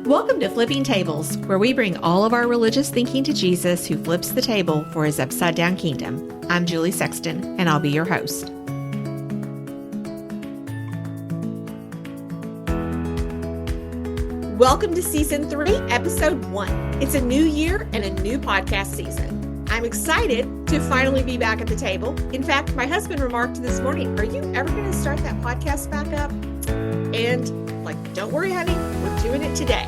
Welcome to Flipping Tables, where we bring all of our religious thinking to Jesus, who flips the table for his upside down kingdom. I'm Julie Sexton, and I'll be your host. Welcome to Season 3, Episode 1. It's a new year and a new podcast season. I'm excited to finally be back at the table. In fact, my husband remarked this morning, "Are you ever going to start that podcast back up?" And don't worry, honey, we're doing it today.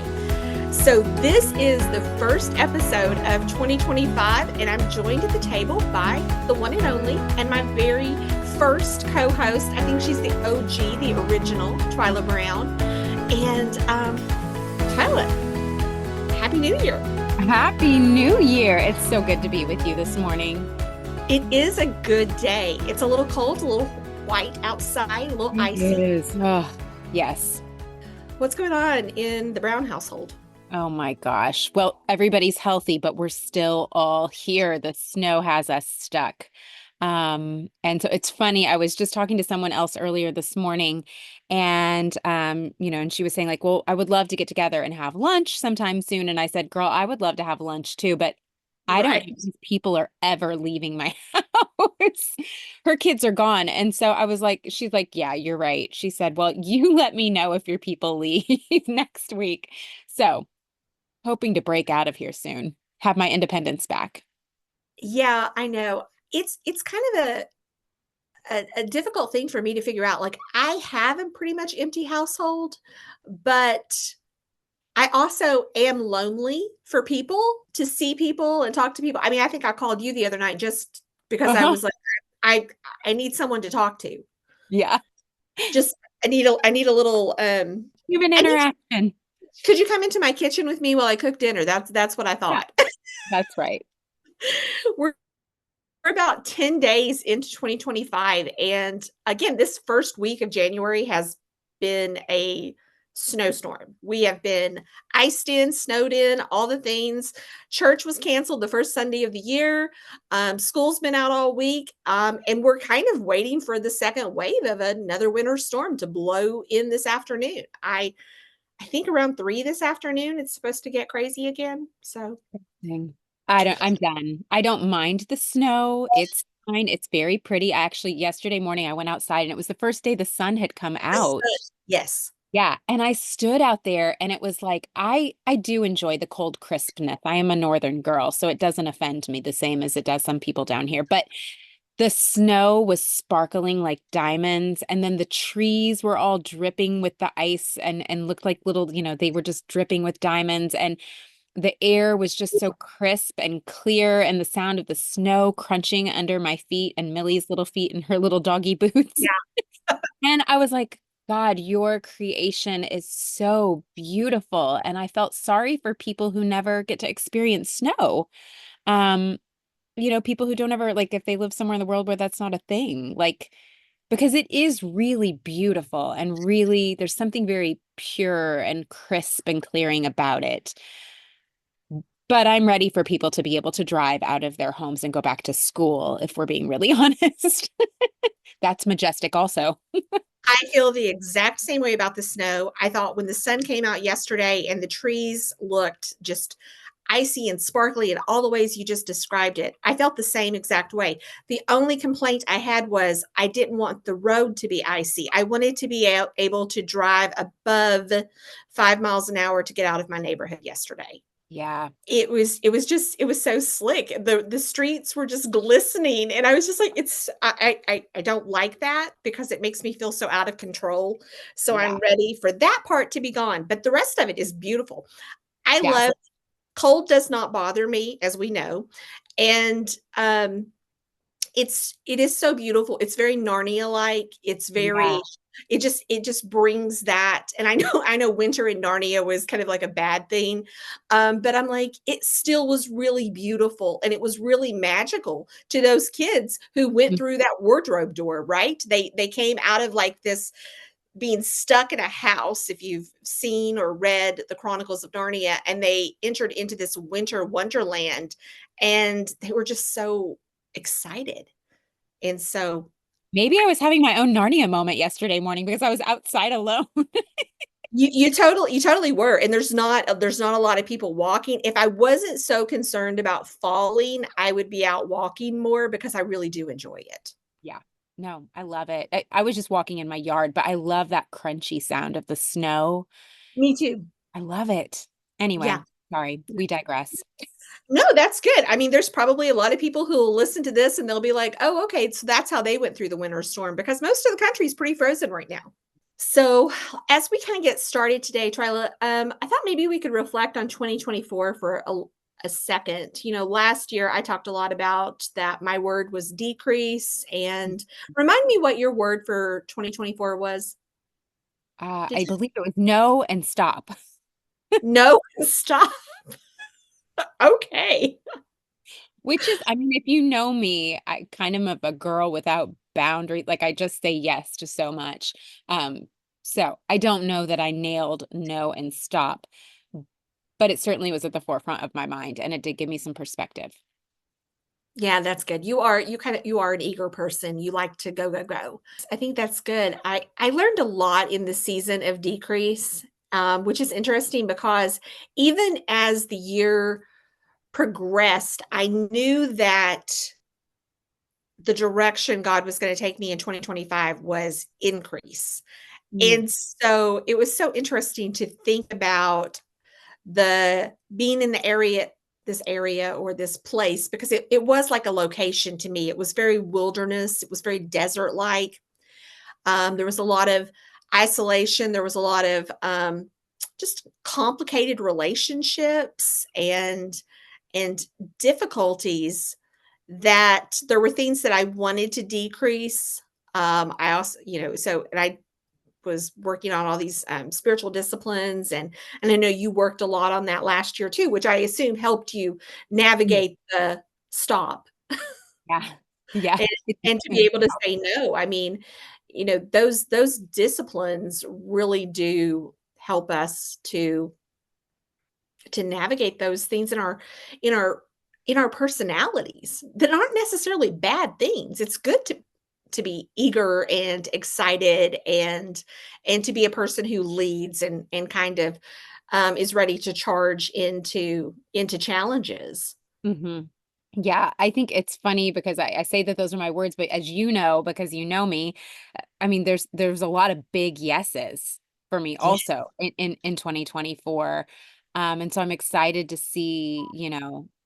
So this is the first episode of 2025, and I'm joined at the table by the one and only, and my very first co-host. I think she's the OG, the original, Twila Brown. And Twila, Happy New Year. Happy New Year. It's so good to be with you this morning. It is a good day. It's a little cold, a little white outside, a little icy. It is. Oh, yes. What's going on in the Brown household? Oh my gosh. Well, everybody's healthy, but we're still all here. The snow has us stuck. And so it's funny. I was just talking to someone else earlier this morning and, and she was saying well, I would love to get together and have lunch sometime soon. And I said, girl, I would love to have lunch too, but I don't think these people are ever leaving my house. Her kids are gone. And so I was like, she's like, yeah, you're right. She said, well, you let me know if your people leave next week. So hoping to break out of here soon, have my independence back. Yeah, I know. It's kind of a difficult thing for me to figure out. I have a pretty much empty household, but I also am lonely for people, to see people and talk to people. I mean, I think I called you the other night just because I was like, I need someone to talk to. Yeah. Just, I need a little, human interaction. Could you come into my kitchen with me while I cook dinner? That's what I thought. Yeah, that's right. We're about 10 days into 2025. And again, this first week of January has been a snowstorm. We have been iced in, snowed in, all the things. Church was canceled the first Sunday of the year. School's been out all week. And we're kind of waiting for the second wave of another winter storm to blow in this afternoon. I think around 3 this afternoon, it's supposed to get crazy again. So I'm done. I don't mind the snow. It's fine. It's very pretty. Actually, yesterday morning I went outside and it was the first day the sun had come out. Yes. Yeah. And I stood out there and it was like, I do enjoy the cold crispness. I am a northern girl, so it doesn't offend me the same as it does some people down here. But the snow was sparkling like diamonds. And then the trees were all dripping with the ice and looked like little, they were just dripping with diamonds. And the air was just so crisp and clear, and the sound of the snow crunching under my feet and Millie's little feet in her little doggy boots. Yeah. And I was like, God, your creation is so beautiful. And I felt sorry for people who never get to experience snow. People who don't ever, if they live somewhere in the world where that's not a thing, because it is really beautiful and really, there's something very pure and crisp and clearing about it. But I'm ready for people to be able to drive out of their homes and go back to school, if we're being really honest. That's majestic also. I feel the exact same way about the snow. I thought when the sun came out yesterday and the trees looked just icy and sparkly in all the ways you just described it, I felt the same exact way. The only complaint I had was I didn't want the road to be icy. I wanted to be able to drive above 5 miles an hour to get out of my neighborhood yesterday. Yeah. It was so slick. The streets were just glistening. And I was just like, I don't like that because it makes me feel so out of control. So yeah. I'm ready for that part to be gone. But the rest of it is beautiful. I love cold does not bother me, as we know. And it is so beautiful. It's very Narnia-like. It's very it just brings that. And I know winter in Narnia was kind of like a bad thing. But I'm like, it still was really beautiful. And it was really magical to those kids who went through that wardrobe door, right? They came out of this being stuck in a house, if you've seen or read the Chronicles of Narnia, and they entered into this winter wonderland and they were just so excited. And so maybe I was having my own Narnia moment yesterday morning because I was outside alone. You totally were, and there's not a lot of people walking. If I wasn't so concerned about falling, I would be out walking more because I really do enjoy it. Yeah. No, I love it. I was just walking in my yard, but I love that crunchy sound of the snow. Me too. I love it. Anyway, Yeah. sorry, we digress. No, that's good. I mean, there's probably a lot of people who will listen to this and they'll be like, "Oh, okay, so that's how they went through the winter storm," because most of the country is pretty frozen right now. So, as we kind of get started today, Twyla, I thought maybe we could reflect on 2024 for a second. Last year I talked a lot about that my word was decrease. And remind me what your word for 2024 was. Did I you believe it was no and stop. no stop? Okay. Which is, I mean, if you know me, I kind of am a girl without boundaries. Like I just say yes to so much. So I don't know that I nailed no and stop, but it certainly was at the forefront of my mind and it did give me some perspective. Yeah, that's good. You are an eager person. You like to go, go, go. I think that's good. I learned a lot in the season of decrease, which is interesting because even as the year progressed, I knew that the direction God was going to take me in 2025 was increase. Mm, And so it was so interesting to think about the being in the area, this area or this place, because it was like a location to me. It was very wilderness, it was very desert like. There was a lot of isolation, there was a lot of just complicated relationships and difficulties, that there were things that I wanted to decrease. I also, and I was working on all these spiritual disciplines, and I know you worked a lot on that last year too, which I assume helped you mm, navigate the stop yeah. Yeah. and, and to be able to say no. I mean, those disciplines really do help us to navigate those things in our in our personalities that aren't necessarily bad things. It's good to be eager and excited and to be a person who leads and kind of is ready to charge into challenges. hmm Yeah, I think it's funny because I say that those are my words, but as you know, because you know me, I mean, there's a lot of big yeses for me Yeah. also in 2024. And so I'm excited to see,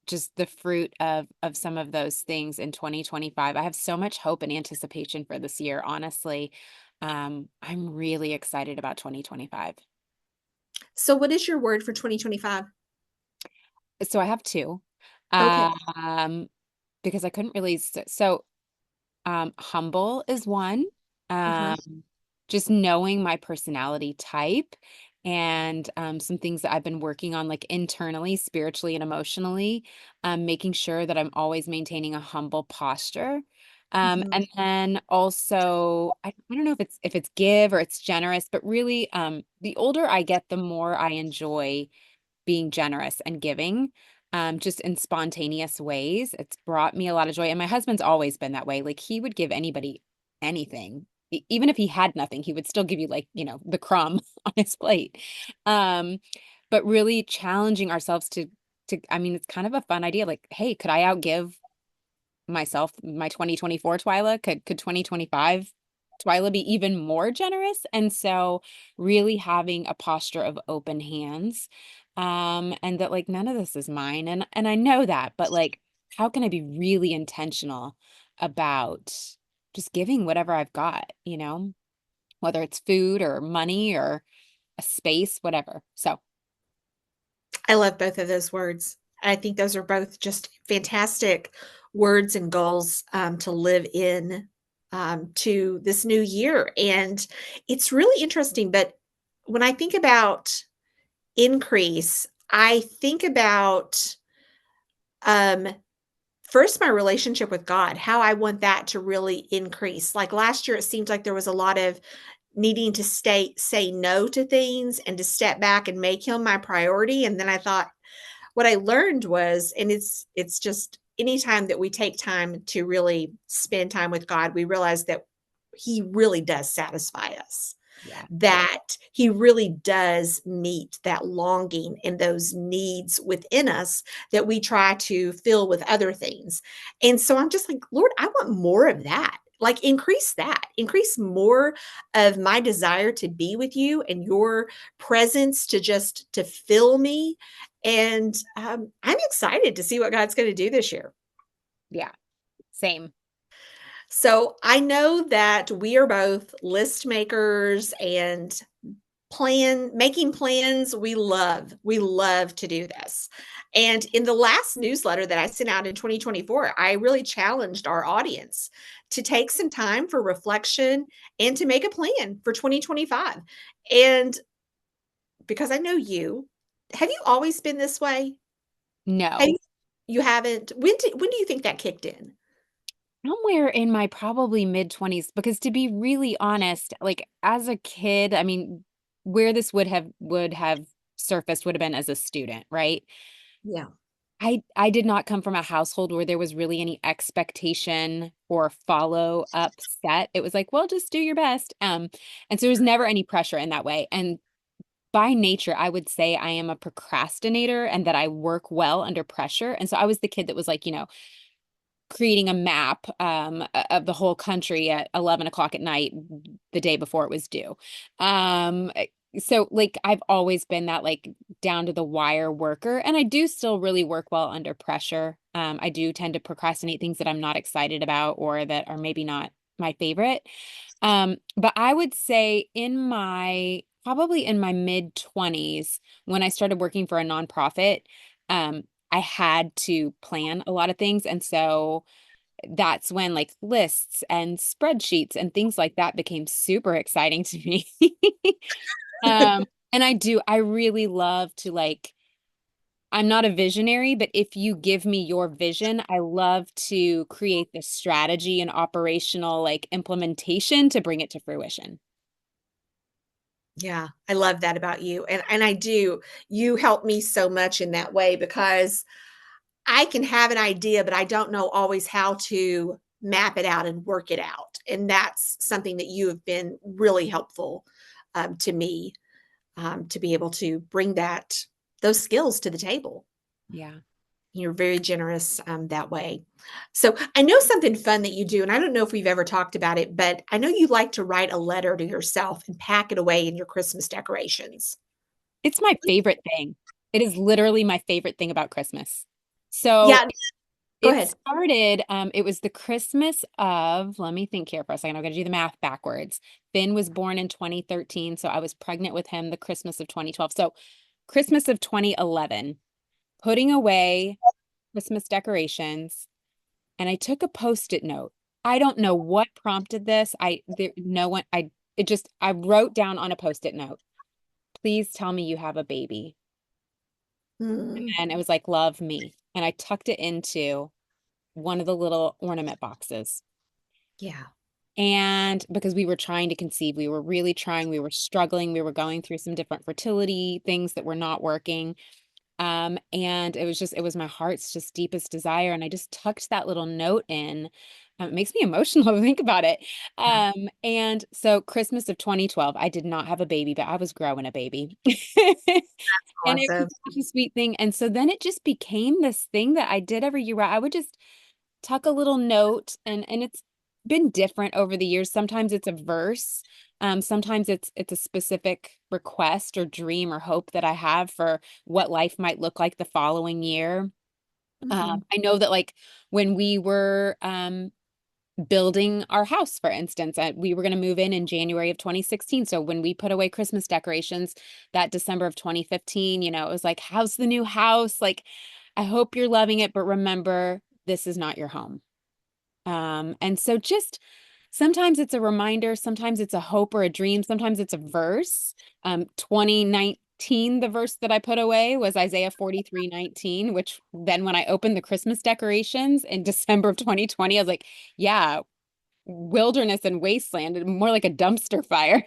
just the fruit of some of those things in 2025. I have so much hope and anticipation for this year, honestly. I'm really excited about 2025. So what is your word for 2025? So I have two. Okay. Um, because I couldn't really humble is one. Uh-huh. Um, just knowing my personality type and some things that I've been working on, like internally, spiritually, and emotionally, making sure that I'm always maintaining a humble posture. Mhm. And then also, I don't know if it's give or it's generous, but really, the older I get, the more I enjoy being generous and giving, just in spontaneous ways. It's brought me a lot of joy. And my husband's always been that way. Like he would give anybody anything. Even if he had nothing, he would still give you like, the crumb on his plate. Um, but really challenging ourselves to I mean, it's kind of a fun idea. Like, hey, could I outgive myself, my 2024 Twyla? Could 2025 Twyla be even more generous? And so really having a posture of open hands, and that like none of this is mine. And I know that, but like how can I be really intentional about just giving whatever I've got, whether it's food or money or a space, whatever. So, I love both of those words. I think those are both just fantastic words and goals to live in to this new year. And it's really interesting. But when I think about increase, I think about um, first my relationship with God, how I want that to really increase. Like last year, it seemed like there was a lot of needing to say no to things and to step back and make him my priority. And then I thought, what I learned was, and it's just anytime that we take time to really spend time with God, we realize that he really does satisfy us. yeah. That he really does meet that longing and those needs within us that we try to fill with other things. And so I'm just like, Lord, I want more of that. Like increase that, increase more of my desire to be with you and your presence to just to fill me. And I'm excited to see what God's going to do this year. Yeah, same. So I know that we are both list makers and making plans. We love to do this. And in the last newsletter that I sent out in 2024, I really challenged our audience to take some time for reflection and to make a plan for 2025. And because I know you, have you always been this way? Have No. you haven't? When do you think that kicked in? Somewhere in my probably mid 20s, because to be really honest, like as a kid, I mean, where this would have surfaced would have been as a student, right? Yeah. I did not come from a household where there was really any expectation or follow up set. It was like, well, just do your best. And so there's never any pressure in that way. And by nature, I would say I am a procrastinator and that I work well under pressure. And so I was the kid that was like, creating a map of the whole country at 11 o'clock at night the day before it was due. So like I've always been that like down to the wire worker, and I do still really work well under pressure. I do tend to procrastinate things that I'm not excited about or that are maybe not my favorite. But I would say probably in my mid 20s, when I started working for a nonprofit, I had to plan a lot of things. And so that's when like lists and spreadsheets and things like that became super exciting to me. And I really love to like, I'm not a visionary, but if you give me your vision, I love to create the strategy and operational like implementation to bring it to fruition. Yeah, I love that about you. And I do. You help me so much in that way because I can have an idea, but I don't know always how to map it out and work it out. And that's something that you have been really helpful to me to be able to bring those skills to the table. Yeah. You're very generous that way. So I know something fun that you do, and I don't know if we've ever talked about it, but I know you like to write a letter to yourself and pack it away in your Christmas decorations. It's my favorite thing. It is literally my favorite thing about Christmas. So Yeah, go it ahead. started, it was the Christmas of, let me think here for a second. I'm going to do the math backwards. Finn was born in 2013, so I was pregnant with him the Christmas of 2012. So Christmas of 2011, putting away Christmas decorations, and I took a Post-it note. I don't know what prompted this. No one, I wrote down on a Post-it note, please tell me you have a baby. Mm, And it was like, love me. And I tucked it into one of the little ornament boxes. yeah. And because we were trying to conceive, we were really trying, we were struggling, we were going through some different fertility things that were not working. And it was my heart's just deepest desire. And I just tucked that little note in. It makes me emotional to think about it. And so Christmas of 2012, I did not have a baby, but I was growing a baby. And it was Awesome. such a sweet thing. And so then it just became this thing that I did every year where I would just tuck a little note, and it's been different over the years. Sometimes it's a verse. Sometimes it's a specific request or dream or hope that I have for what life might look like the following year. Mhm. I know that like when we were building our house, for instance, we were going to move in January of 2016. So when we put away Christmas decorations that December of 2015, it was like, how's the new house? Like, I hope you're loving it, but remember, this is not your home. And so just sometimes it's a reminder, sometimes it's a hope or a dream, sometimes it's a verse. 2019, the verse that I put away was Isaiah 43:19, which then when I opened the Christmas decorations in December of 2020, I was like, yeah, wilderness and wasteland, more like a dumpster fire.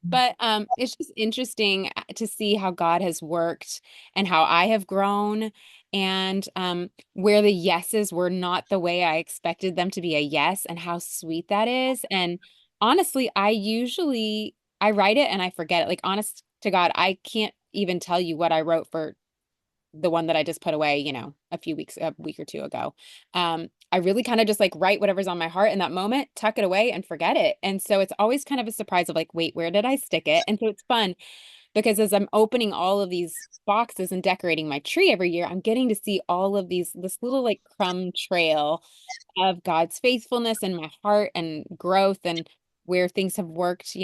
But it's just interesting to see how God has worked and how I have grown, and where the yeses were not the way I expected them to be a yes, and how sweet that is. And honestly, I usually I write it and I forget it. Like, honest to God, I can't even tell you what I wrote for the one that I just put away, a week or two ago. I really kind of just like write whatever's on my heart in that moment, tuck it away and forget it. And so it's always kind of a surprise of like, wait, where did I stick it? And so it's fun because as I'm opening all of these boxes and decorating my tree every year, I'm getting to see all of this little like crumb trail of God's faithfulness in my heart and growth and where things have worked,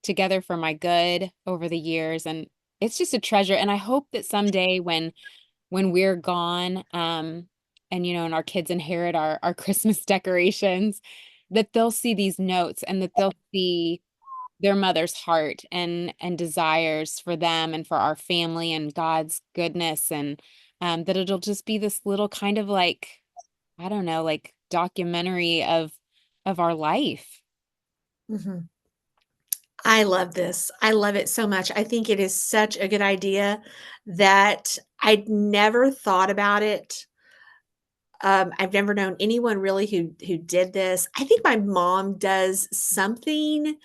together for my good over the years. And it's just a treasure. And I hope that someday when we're gone, and our kids inherit our Christmas decorations, that they'll see these notes and that they'll see their mother's heart and desires for them and for our family and God's goodness and that it'll just be this little kind of like, I don't know, like documentary of our life. Mhm. I love this. I love it so much. I think it is such a good idea that I'd never thought about it. I've never known anyone really who did this. I think my mom does something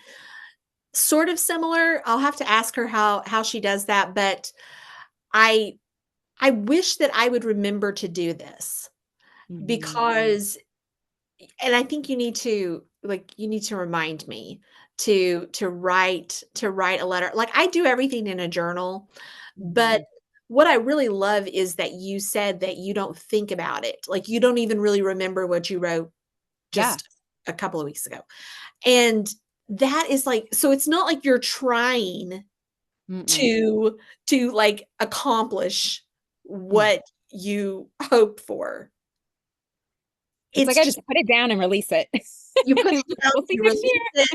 sort of similar. I'll have to ask her how she does that, but I I wish that I would remember to do this Mhm. because and I think you need to remind me to write a letter. Like, I do everything in a journal, but Mhm. what I really love is that you said that you don't think about it. Like, you don't even really remember what you wrote Yeah. just a couple of weeks ago. And that is like, so it's not like you're trying Mm-mm. to like accomplish Mm. what you hoped for. It's like It's I just just put it down and release it. you put it down, We'll see you next release year.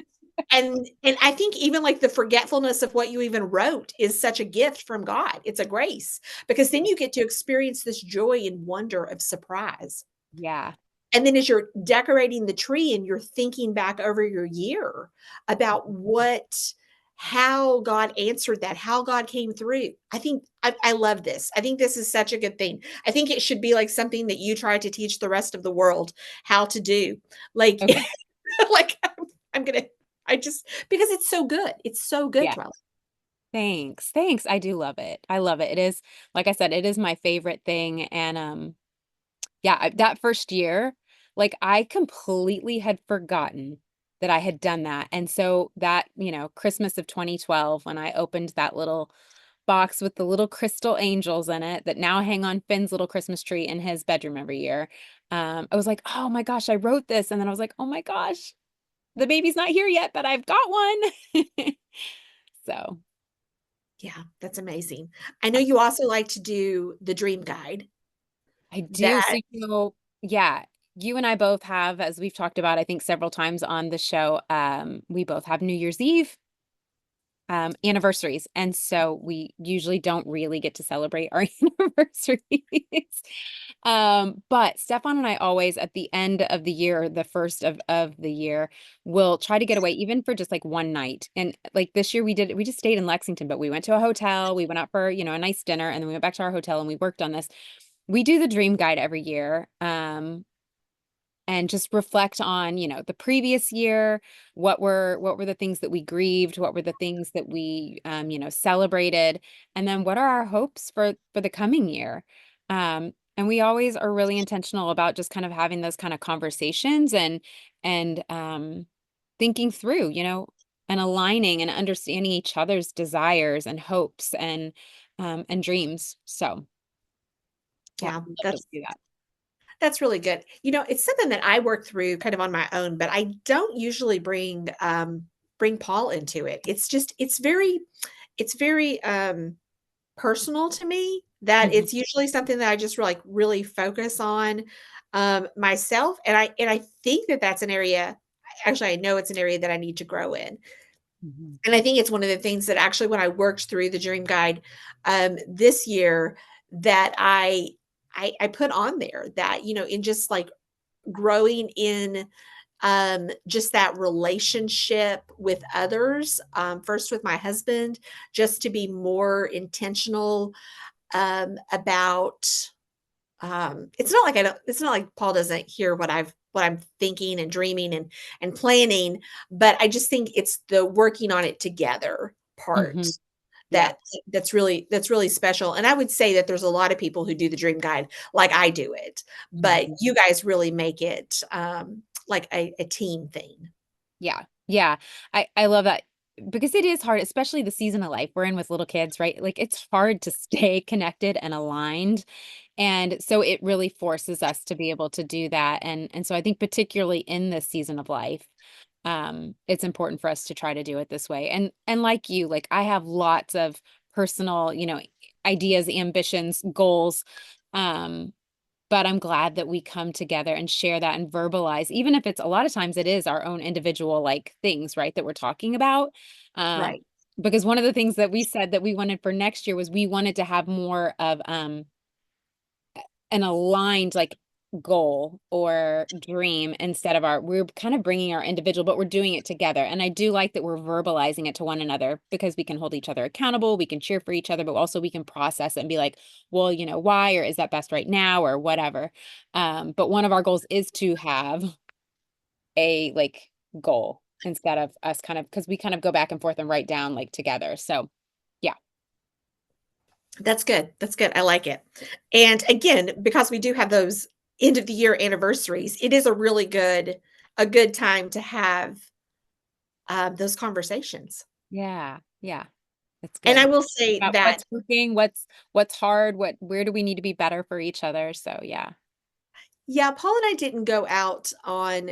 it, and I think even, like, the forgetfulness of what you even wrote is such a gift from God. It's a grace, because then you get to experience this joy and wonder of surprise. Yeah. And then as you're decorating the tree and you're thinking back over your year about how God answered that, how God came through. I love this. I think this is such a good thing. I think it should be like something that you try to teach the rest of the world how to do. Like, Okay. like I'm gonna, I just because it's so good. It's so good, Yeah. Twilight. Thanks. Thanks. I do love it. I love it. It is, like I said, it is my favorite thing. And yeah, that first year, like I completely had forgotten that I had done that. And so that, Christmas of 2012, when I opened that little box with the little crystal angels in it that now hang on Finn's little Christmas tree in his bedroom every year. I was like, oh my gosh, I wrote this. And then I was like, oh my gosh, the baby's not here yet, but I've got one. So Yeah, that's amazing. I know you also like to do the dream guide. I do. That So, yeah, you and I both have, as we've talked about, I think several times on the show, we both have New Year's Eve anniversaries. And so we usually don't really get to celebrate our anniversaries. But Stefan and I always at the end of the year, or the first of the year, will try to get away even for just like one night. And like this year we just stayed in Lexington, but we went to a hotel, we went out for, a nice dinner, and then we went back to our hotel and we worked on this. We do the dream guide every year. And just reflect on, the previous year, what were the things that we grieved, what were the things that we celebrated, and then what are our hopes for the coming year. And we always are really intentional about just kind of having those kind of conversations and thinking through, and aligning and understanding each other's desires and hopes and dreams. So yeah, yeah, we love that we do that. that's really good. It's something that I work through kind of on my own, but I don't usually bring Paul into it. It's very personal to me that Mhm. it's usually something that I just like really focus on myself, and I think that that's an area. Actually, I know it's an area that I need to grow in. Mhm. And I think it's one of the things that actually when I worked through the dream guide this year that I put on there that, in just like growing in just that relationship with others, first with my husband, just to be more intentional about it's not like Paul doesn't hear what I'm thinking and dreaming and planning, but I just think it's the working on it together part Hmm. Yeah. that that's really special. And I would say that there's a lot of people who do the dream guide like I do it, but Mhm. you guys really make it like a team thing. Yeah. Yeah. I love that because it is hard, especially the season of life we're in with little kids, right? Like it's hard to stay connected and aligned. And so it really forces us to be able to do that. And so I think particularly in this season of life, it's important for us to try to do it this way. And like you, like I have lots of personal, ideas, ambitions, goals. Um, but I'm glad that we come together and share that and verbalize, even if it's a lot of times it is our own individual like things, right, that we're talking about. Um, Right. because one of the things that we said that we wanted for next year was we wanted to have more of an aligned like goal or dream instead of we're kind of bringing our individual, but we're doing it together. And I do like that we're verbalizing it to one another because we can hold each other accountable, we can cheer for each other, but also we can process it and be like, well, why, or is that best right now, or whatever. But one of our goals is to have a like goal instead of us kind of because we kind of go back and forth and write down like together. So yeah. That's good. That's good. I like it. And again, because we do have those end of the year anniversaries, it is a good time to have those conversations. Yeah. Yeah. That's And I good. will say About that, what's working, what's hard, where do we need to be better for each other? So yeah. yeah, Paul and I didn't go out on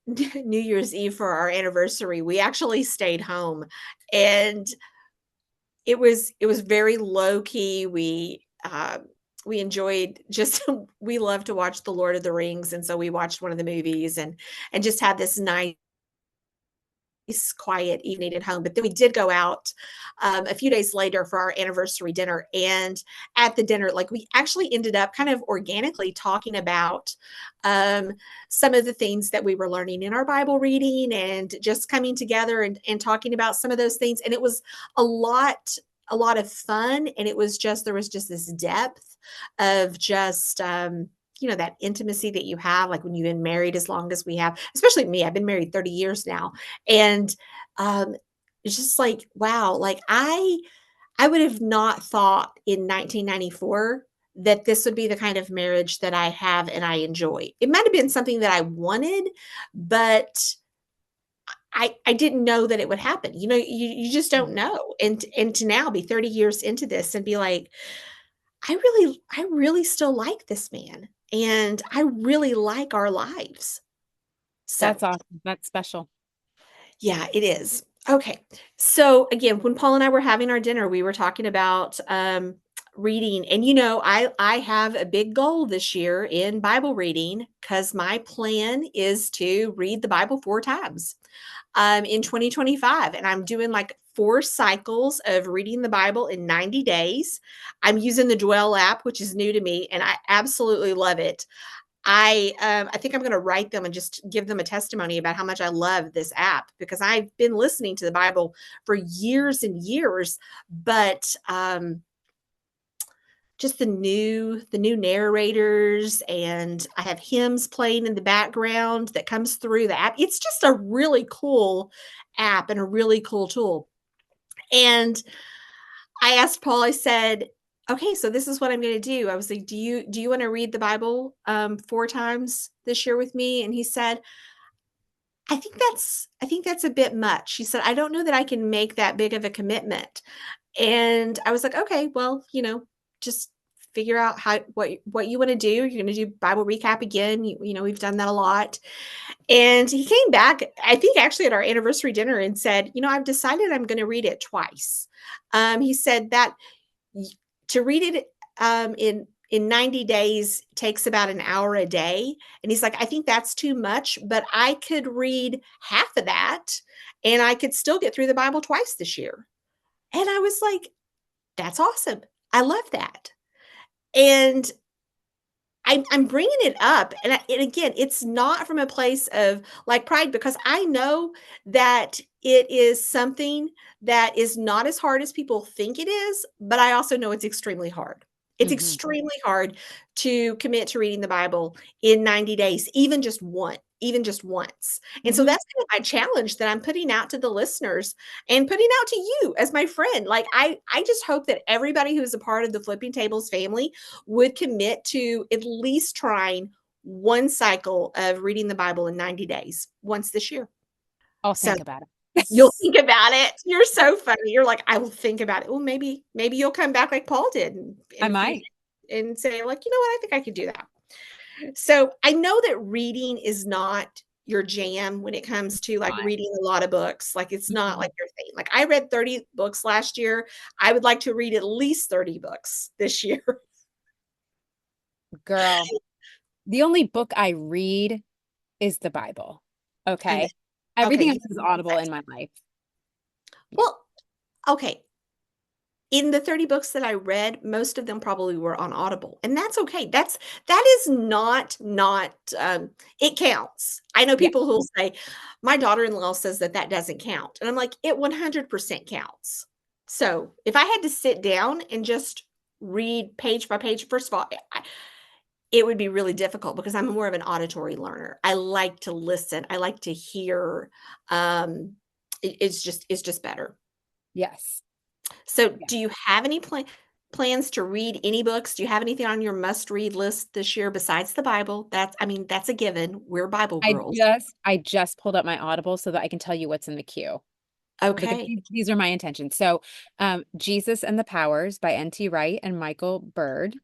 New Year's Eve for our anniversary. We actually stayed home, and it was very low key. We enjoyed just we love to watch The Lord of the Rings, and so we watched one of the movies and just had this nice quiet evening at home. But then we did go out a few days later for our anniversary dinner. And at the dinner, like we actually ended up kind of organically talking about um, some of the things that we were learning in our Bible reading and just coming together and talking about some of those things. And it was a lot of fun. And it was just, there was just this depth of just, that intimacy that you have, like when you've been married as long as we have, especially me, I've been married 30 years now. And um, it's just like, wow, like I would have not thought in 1994 that this would be the kind of marriage that I have and I enjoy. It might have been something that I wanted, but I didn't know that it would happen. You just don't know. And to now be 30 years into this and be like, I really still like this man and I really like our lives. So That's awesome. That's special. yeah, it is. Okay. So again, when Paul and I were having our dinner, we were talking about reading. And I have a big goal this year in Bible reading because my plan is to read the Bible 4 times in 2025. And I'm doing like 4 cycles of reading the Bible in 90 days. I'm using the Dwell app, which is new to me, and I absolutely love it. I think I'm gonna write them and just give them a testimony about how much I love this app because I've been listening to the Bible for years and years, but just the new narrators, and I have hymns playing in the background that comes through the app. It's just a really cool app and a really cool tool. And I asked Paul, I said, okay, so this is what I'm going to do. I was like, do you want to read the Bible 4 times this year with me? And he said, I think that's a bit much. He said, I don't know that I can make that big of a commitment. And I was like, okay, well, just figure out what you want to do. You're going to do Bible recap again. We've done that a lot. And he came back, I think actually at our anniversary dinner and said, I've decided I'm going to read it twice. He said that to read it in 90 days takes about an hour a day. And he's like, I think that's too much, but I could read half of that and I could still get through the Bible twice this year. And I was like, that's awesome. I love that. And I'm bringing it up, and again, it's not from a place of like pride because I know that it is something that is not as hard as people think it is, but I also know it's extremely hard. It's Hmm. extremely hard to commit to reading the Bible in 90 days, even just once. And so Hmm. that's kind of my challenge that I'm putting out to the listeners and putting out to you as my friend. Like I just hope that everybody who is a part of the Flipping Tables family would commit to at least trying one cycle of reading the Bible in 90 days once this year. I'll So think about it. you'll think about it. You're so funny. You're like, I will think about it. Well, maybe you'll come back like Paul did I in a few days might. and say, like, you know what, I think I could do that. So I know that reading is not your jam when it comes to like Not. reading a lot of books. Like it's not Mhm. like your thing. Like I read 30 books last year. I would like to read at least 30 books this year. Girl, the only book I read is the Bible. And Okay. okay, Everything you else is audible in my life. Yeah. well, okay. In the 30 books that I read, most of them probably were on Audible, and that's okay. That is not, it counts. I know Yeah. people who'll say, "My daughter-in-law says that that doesn't count," and I'm like, "It 100% counts." So, if I had to sit down and just read page by page, first of all, it would be really difficult because I'm more of an auditory learner. I like to listen. I like to hear. It's just better. Yes. So, Yeah. do you have any plans to read any books? Do you have anything on your must-read list this year besides the Bible? I mean, that's a given. We're Bible girls. I just pulled up my Audible so that I can tell you what's in the queue. Because Okay, these are my intentions. So, Jesus and the Powers by N.T. Wright and Michael Bird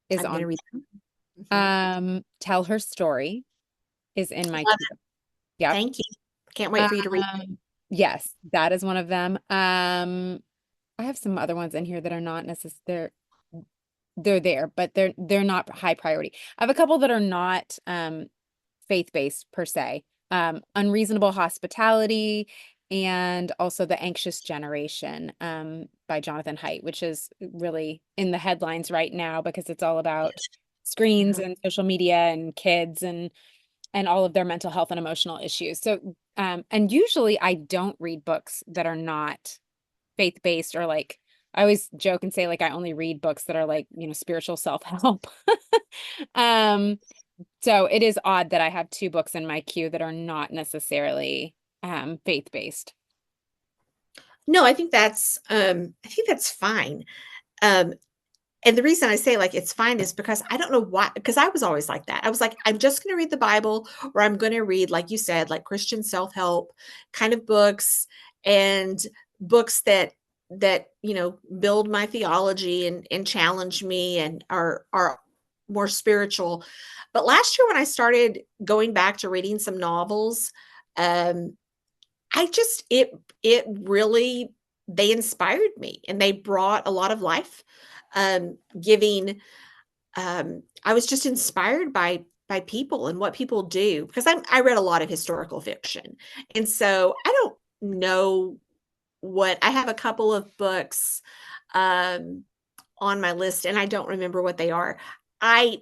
is I'm on. gonna read them. Mhm. Tell Her Story is in my Love queue. it. Yep. Thank you. Can't wait for you to read it. Um, yes, that is one of them. I have some other ones in here that are not necessarily they're there, but they're not high priority. I have a couple that are not faith-based per se. Unreasonable Hospitality and also The Anxious Generation by Jonathan Haidt, which is really in the headlines right now because it's all about screens Mhm. and social media and kids and all of their mental health and emotional issues. So and usually I don't read books that are not faith-based or like I always joke and say like I only read books that are like, spiritual self-help. Um, so it is odd that I have two books in my queue that are not necessarily faith-based. No, I think that's fine. Um, And the reason I say, like, it's fine is because I don't know why because I was always like that. I was like, "I'm just gonna read the Bible, or I'm gonna read," like you said, like, Christian self-help kind of books and books that build my theology and challenge me and are more spiritual. But last year when I started going back to reading some novels, um, I just it really they inspired me, and they brought a lot of life, giving I was just inspired by people and what people do because I read a lot of historical fiction. And so I don't know what I have a couple of books um on my list and I don't remember what they are. I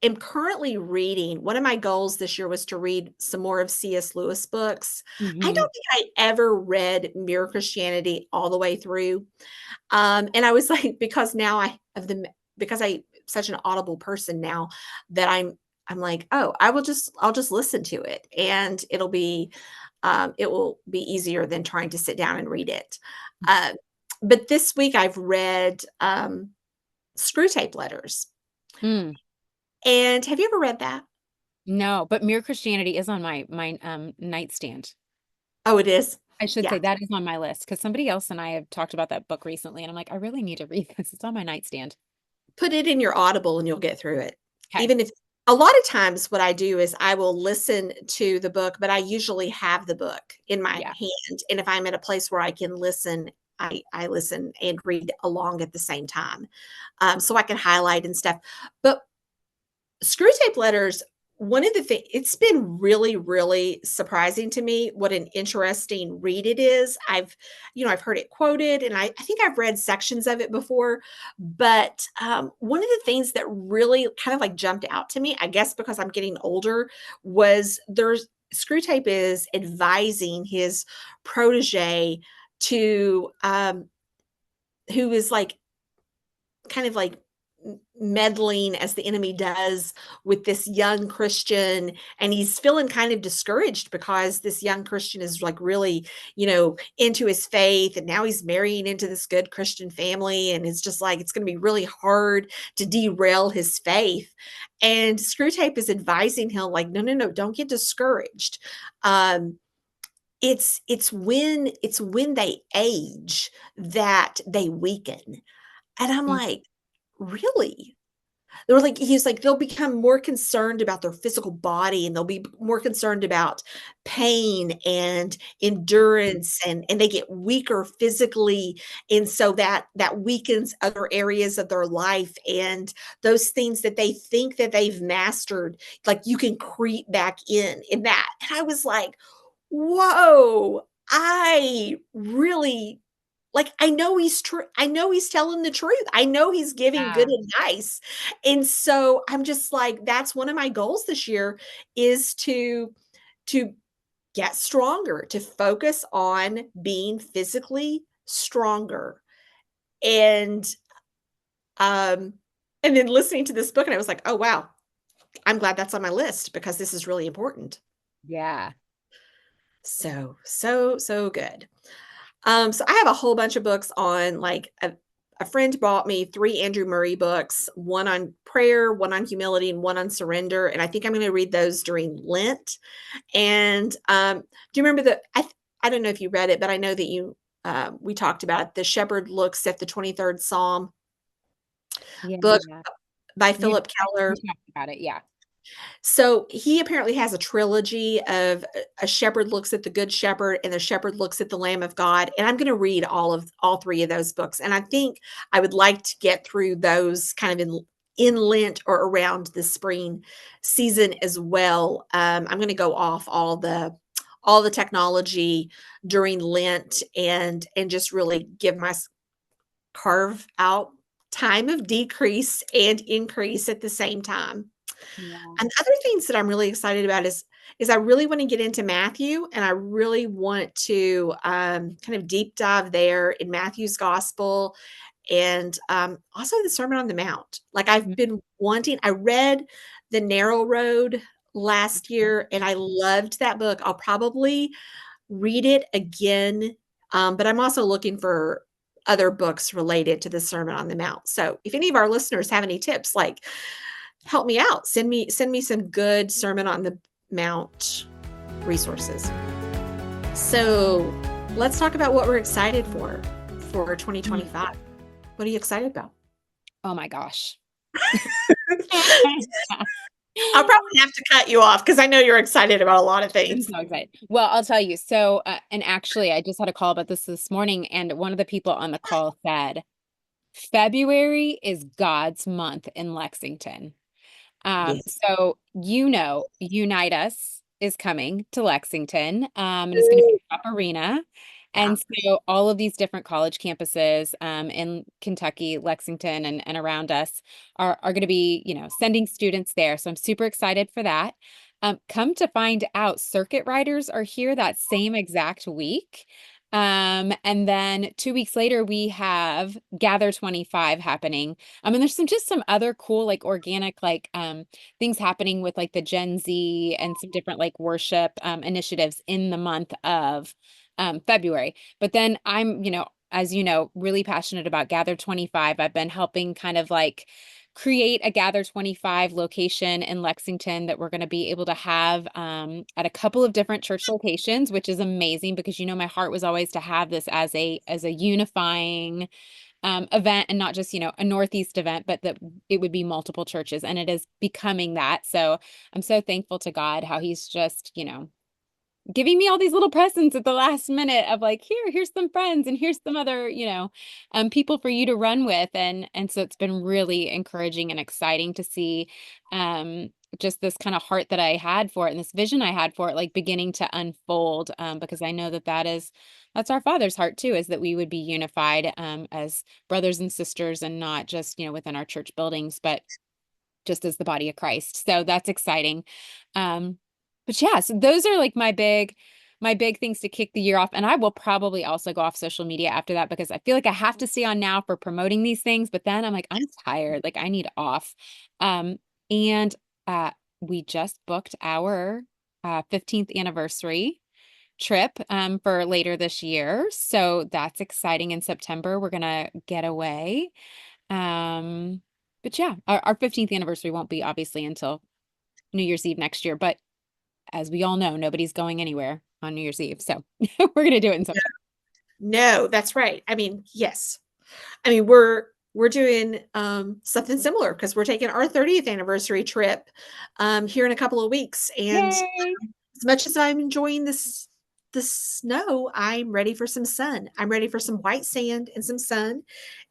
am currently reading one of my goals this year was to read some more of C.S. Lewis books. I Hmm. don't think I ever read Mere Christianity all the way through. And I was like, because now I have the because I such an audible person now that I'm like, oh, I'll just listen to it and it will be easier than trying to sit down and read it. Uh, but this week I've read Screw Tape Letters. Mm, And have you ever read that? no, but Mere Christianity is on my nightstand. Oh, it is. I should say Yeah. that is on my list because somebody else and I have talked about that book recently, and I'm like, I really need to read this. It's on my nightstand. Put it in your Audible and you'll get through it. Okay. Even if a lot of times what I do is I will listen to the book, but I usually have the book in my Yeah. hand. And if I'm at a place where I can listen, I listen and read along at the same time. So I can highlight and stuff. But Screw Tape Letters, one of the things it's been really, really surprising to me what an interesting read it is. I've heard it quoted and I think I've read sections of it before, but one of the things that really kind of like jumped out to me, I guess because I'm getting older, was there's Screwtape is advising his protege to who is like kind of like meddling as the enemy does with this young Christian, and he's feeling kind of discouraged because this young Christian is like really, into his faith, and now he's marrying into this good Christian family, and it's just like it's going to be really hard to derail his faith. And Screwtape is advising him like, no, no, no, don't get discouraged. Um, it's when they age that they weaken. And I'm like, really? They were like, he's like, they'll become more concerned about their physical body, and they'll be more concerned about pain and endurance, and they get weaker physically. And so that weakens other areas of their life, and those things that they think that they've mastered, like you can creep back in that. And I was like, whoa, I really like, I know he's true. I know he's telling the truth. I know he's giving good Yeah. advice. And so I'm just like, that's one of my goals this year is to get stronger, to focus on being physically stronger. And um and then listening to this book, and I was like, oh wow, I'm glad that's on my list because this is really important. Yeah. So, so, so good. So I have a whole bunch of books on like a friend bought me 3 Andrew Murray books, one on prayer, one on humility, and one on surrender. And I think I'm going to read those during Lent. And do you remember I don't know if you read it, but I know that we talked about it, The Shepherd Looks at the 23rd Psalm book Yeah. by You, Philip you Keller. talked about it. Yeah. So he apparently has a trilogy of a shepherd looks at the good shepherd and the shepherd looks at the lamb of God. And I'm going to read all 3 of those books. And I think I would like to get through those kind of in Lent or around the spring season as well. I'm going to go off all the technology during Lent and just really carve out time of decrease and increase at the same time. Yeah. And other things that I'm really excited about is I really want to get into Matthew, and I really want to kind of deep dive there in Matthew's gospel, and also the Sermon on the Mount. Like I've been wanting. I read The Narrow Road last year, and I loved that book. I'll probably read it again, but I'm also looking for other books related to the Sermon on the Mount. So if any of our listeners have any tips, like help me out. Send me some good Sermon on the Mount resources. So let's talk about what we're excited for Mm. 2025. What are you excited about? Oh my gosh. I'll probably have to cut you off because I know you're excited about a lot of I'm things. so excited. Well, I'll tell you. So, and actually, I just had a call about this morning, and one of the people on the call said, February is God's month in Lexington. Yes. So Unite Us is coming to Lexington, and it's going to be a Pop Arena. Yeah. And so all of these different college campuses in Kentucky, Lexington, and around us are going to be, sending students there. So I'm super excited for that. Come to find out, circuit riders are here that same exact week. And then 2 weeks later, we have Gather 25 happening. And there's some other cool, like organic, like things happening with like the Gen Z and some different like worship initiatives in the month of February. But then I'm, as you know, really passionate about Gather 25. I've been helping kind of like create a Gather 25 location in Lexington that we're going to be able to have at a couple of different church locations, which is amazing because my heart was always to have this as a unifying event, and not just a Northeast event, but that it would be multiple churches, and it is becoming that. So I'm so thankful to God how he's just giving me all these little presents at the last minute of like, here's some friends, and here's some other, people for you to run with. And so it's been really encouraging and exciting to see just this kind of heart that I had for it, and this vision I had for it, like beginning to unfold, because I know that's our Father's heart too, is that we would be unified as brothers and sisters, and not just, within our church buildings, but just as the body of Christ. So that's exciting. Um, but yeah, so those are like my big things to kick the year off. And I will probably also go off social media after that because I feel like I have to stay on now for promoting these things. But then I'm like, I'm tired. Like I need off. And we just booked our 15th anniversary trip for later this year. So that's exciting. In September, we're gonna get away. Um, but yeah, our 15th anniversary won't be obviously until New Year's Eve next year. But as we all know, nobody's going anywhere on New Year's Eve. So we're gonna do it in No, September. no, that's right. I mean, yes. I mean, we're doing something similar because we're taking our 30th anniversary trip here in a couple of weeks. And Yay. as much as I'm enjoying the snow, I'm ready for some sun. I'm ready for some white sand and some sun.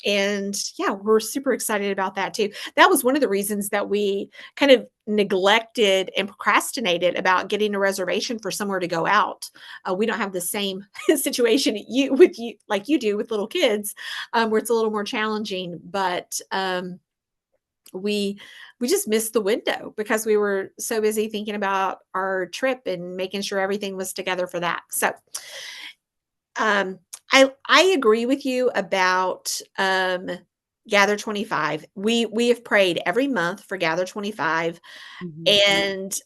And yeah, we're super excited about that too. That was one of the reasons that we kind of neglected and procrastinated about getting a reservation for somewhere to go out. We don't have the same situation you like you do with little kids, where it's a little more challenging. But we we just missed the window because we were so busy thinking about our trip and making sure everything was together for that. So um, I agree with you about Gather 25. We have prayed every month for Gather 25, Mhm. and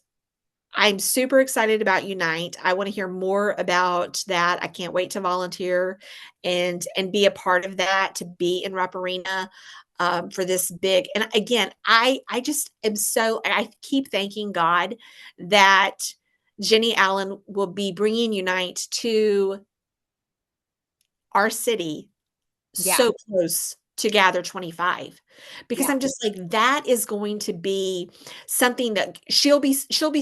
I'm super excited about Unite. I want to hear more about that. I can't wait to volunteer and be a part of that, to be in Rupp Arena for this big. And again, I just am so I keep thanking God that Jenny Allen will be bringing Unite to our city Yeah. so close to Gather 25, because Yeah. I'm just like, that is going to be something that she'll be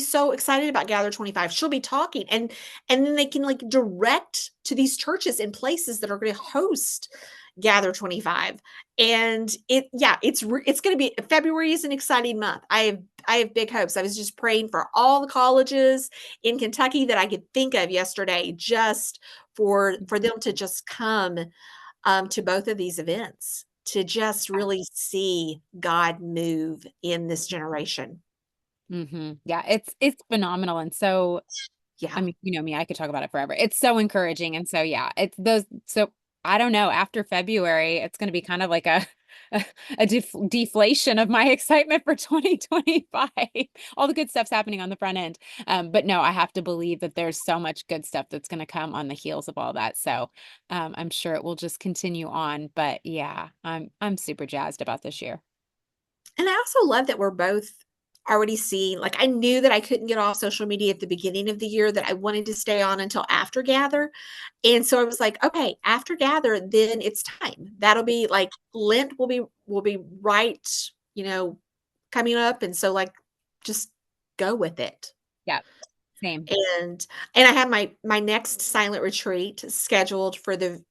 so excited about Gather 25. She'll be talking, and then they can like direct to these churches and places that are going to host Gather 25. And it's going to be February is an exciting month. I have big hopes. I was just praying for all the colleges in Kentucky that I could think of yesterday, just for them to just come to both of these events, to just really see God move in this generation. Yeah, it's phenomenal. And so I Yeah. mean, you know me, I could talk about it forever. It's so encouraging. And so, yeah, it's those. So I don't know. After February, it's going to be kind of like a, deflation of my excitement for 2025. All the good stuff's happening on the front end. But no, I have to believe that there's so much good stuff that's going to come on the heels of all that. So I'm sure it will just continue on. But yeah, I'm super jazzed about this year. And I also love that we're both already seeing, like, I knew that I couldn't get off social media at the beginning of the year, that I wanted to stay on until after Gather. And so I was like, okay, after Gather, then it's time. That'll be like Lent will be right, you know, coming up. And so like just go with it. Yeah, same. And I have my next silent retreat scheduled for the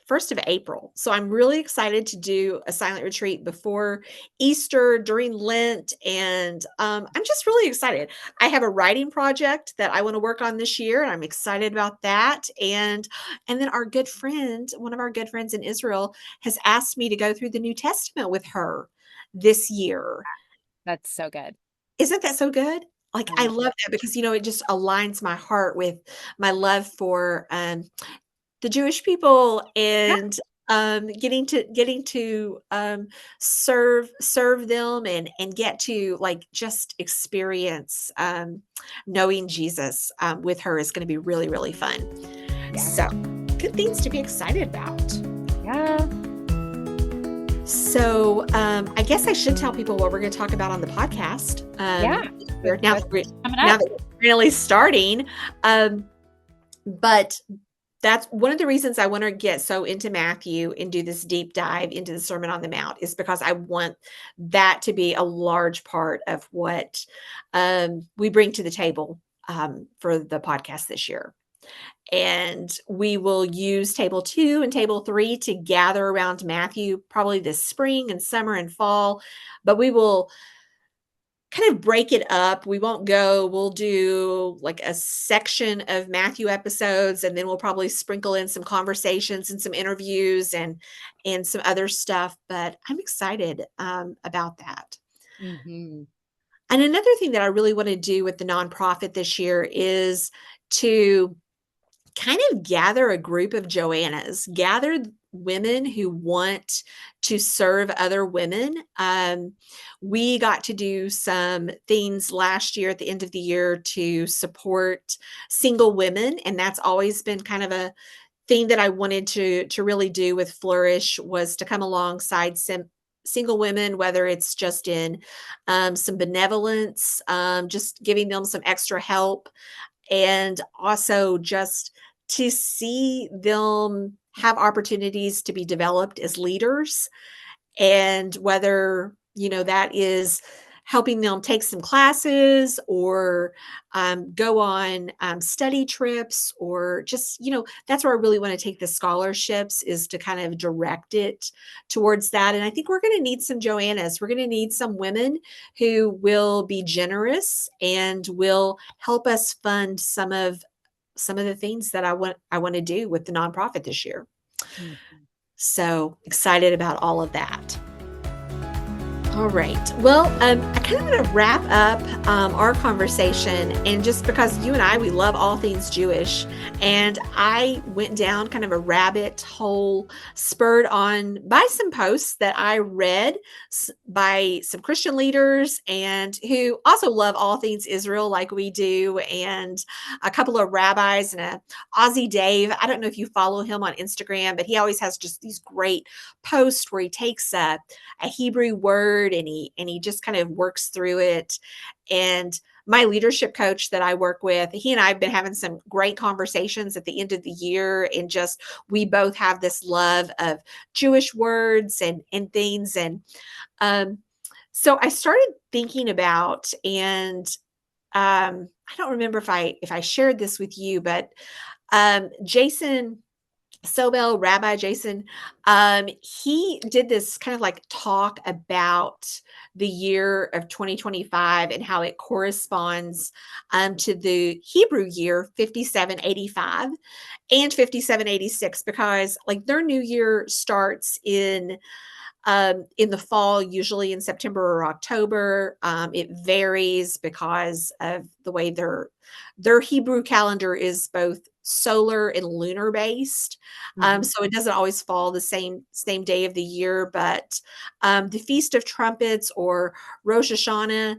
1st of April. So I'm really excited to do a silent retreat before Easter, during Lent, and I'm just really excited. I have a writing project that I want to work on this year, and I'm excited about that. And then our good friend, one of our good friends in Israel, has asked me to go through the New Testament with her this year. That's so good. Isn't that so good? Like, I I know. love that because, it just aligns my heart with my love for, the Jewish people, Yeah. and, getting to serve them, and get to, like, just experience, knowing Jesus, with her is gonna be really, really fun. Yeah. So, good things to be excited about. Yeah. So, I guess I should tell people what we're going to talk about on the podcast. Yeah. Now What's that we're coming now up? that we're really starting, but that's one of the reasons I want to get so into Matthew and do this deep dive into the Sermon on the Mount, is because I want that to be a large part of what we bring to the table for the podcast this year. And we will use table 2 and table 3 to gather around Matthew, probably this spring and summer and fall. But we will kind of break it up. We'll do like a section of Matthew episodes, and then we'll probably sprinkle in some conversations and some interviews and some other stuff. But I'm excited about that. Hmm. And another thing that I really want to do with the nonprofit this year is to kind of gather a group of Joannas, gathered women who want to serve other women. We got to do some things last year at the end of the year to support single women, and that's always been kind of a thing that I wanted to really do with Flourish, was to come alongside some single women, whether it's just in some benevolence, just giving them some extra help, and also just to see them have opportunities to be developed as leaders. And whether, that is helping them take some classes, or go on study trips, or just, that's where I really want to take the scholarships, is to kind of direct it towards that. And I think we're going to need some Joannas. We're going to need some women who will be generous and will help us fund some of the things that I want to do with the nonprofit this year. Mhm. So excited about all of that. All right. Well, I kind of want to wrap up our conversation. And just because you and I, we love all things Jewish, and I went down kind of a rabbit hole spurred on by some posts that I read by some Christian leaders, and who also love all things Israel like we do, and a couple of rabbis, and a Aussie Dave. I don't know if you follow him on Instagram, but he always has just these great posts where he takes a Hebrew word, and he just kind of works through it. And my leadership coach that I work with, he and I have been having some great conversations at the end of the year, and just, we both have this love of Jewish words and things. And so I started thinking about, and I don't remember if I shared this with you, but Jason Sobel, Rabbi Jason, he did this kind of like talk about the year of 2025 and how it corresponds to the Hebrew year 5785 and 5786, because like their new year starts in the fall, usually in September or October. It varies because of the way their Hebrew calendar is both solar and lunar based. Mhm. So it doesn't always fall the same day of the year. But the Feast of Trumpets, or Rosh Hashanah,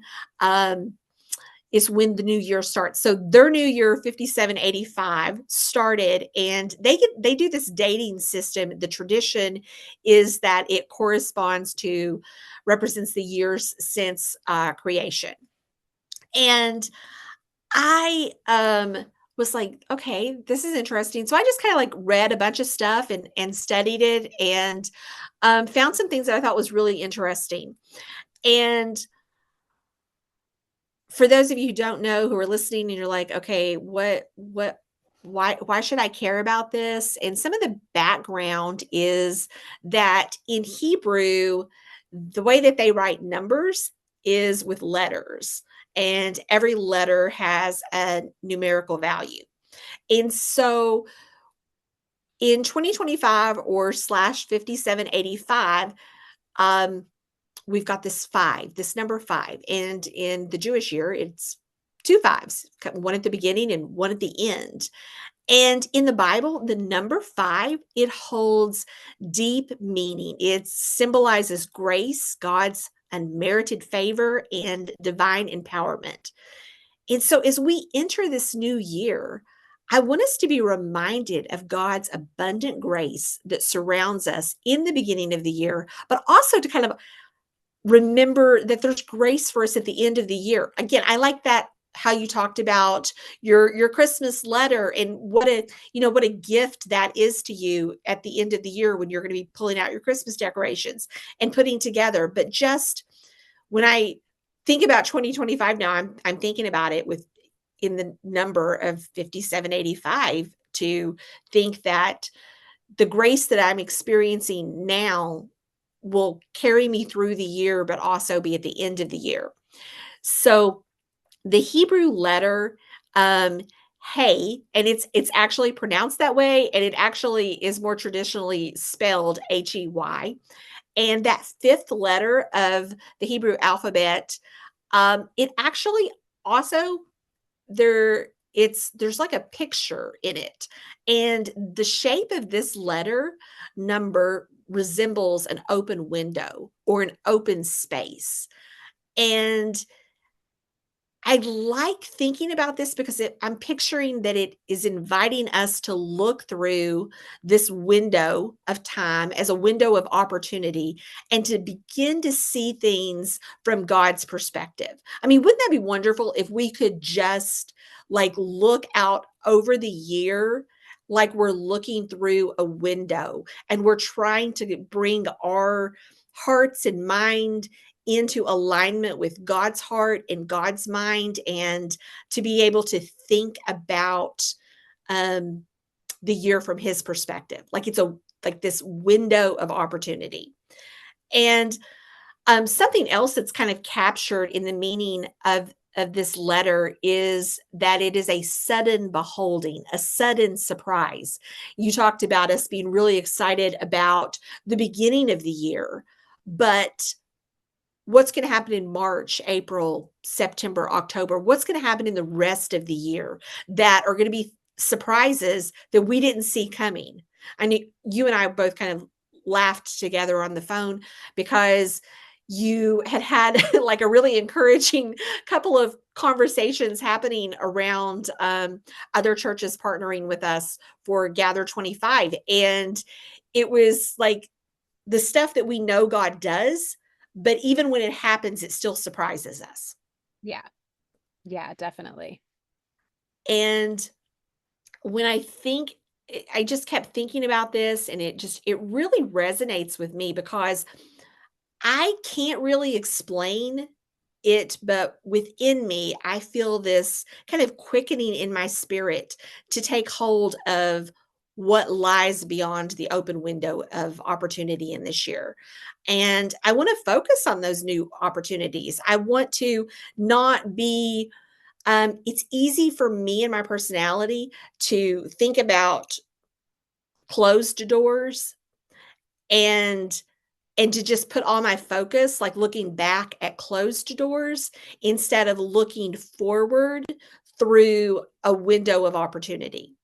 is when the new year starts. So their new year 5785 started, and they do this dating system. The tradition is that it represents the years since creation. And I was like, okay, this is interesting. So I just kind of like read a bunch of stuff and studied it, and found some things that I thought was really interesting. And for those of you who don't know, who are listening, and you're like, okay, why should I care about this? And some of the background is that in Hebrew, the way that they write numbers is with letters, and every letter has a numerical value. And so in 2025, or slash 5785, um, we've got this number five. And in the Jewish year, it's two fives, one at the beginning and one at the end. And in the Bible, the number five, it holds deep meaning. It symbolizes grace, God's unmerited favor, and divine empowerment. And so as we enter this new year, I want us to be reminded of God's abundant grace that surrounds us in the beginning of the year, but also to kind of remember that there's grace for us at the end of the year. Again, I like that, how you talked about your Christmas letter, and what a gift that is to you at the end of the year, when you're going to be pulling out your Christmas decorations and putting together. But just when I think about 2025 now, I'm thinking about it with in the number of 5785, to think that the grace that I'm experiencing now will carry me through the year, but also be at the end of the year. So the Hebrew letter, hey, and it's actually pronounced that way, and it actually is more traditionally spelled Hey. And that fifth letter of the Hebrew alphabet, it actually also, there there's like a picture in it. And the shape of this letter number resembles an open window or an open space. And I like thinking about this because I'm picturing that it is inviting us to look through this window of time as a window of opportunity and to begin to see things from God's perspective. I mean, wouldn't that be wonderful if we could just like look out over the year like we're looking through a window and we're trying to bring our hearts and mind into alignment with God's heart and God's mind, and to be able to think about um, the year from His perspective, like it's a like this window of opportunity. And something else that's kind of captured in the meaning of this letter is that it is a sudden beholding, a sudden surprise. You talked about us being really excited about the beginning of the year, but what's going to happen in March, April, September, October? What's going to happen in the rest of the year that are going to be surprises that we didn't see coming? I mean, you and I both kind of laughed together on the phone because you had like a really encouraging couple of conversations happening around other churches partnering with us for Gather 25. And it was like the stuff that we know God does, but even when it happens, it still surprises us. Yeah. Yeah, definitely. And when I just kept thinking about this, and it really resonates with me because I can't really explain it, but within me, I feel this kind of quickening in my spirit to take hold of what lies beyond the open window of opportunity in this year. And I want to focus on those new opportunities. I want to not be, it's easy for me and my personality to think about closed doors and to just put all my focus, like, looking back at closed doors instead of looking forward through a window of opportunity.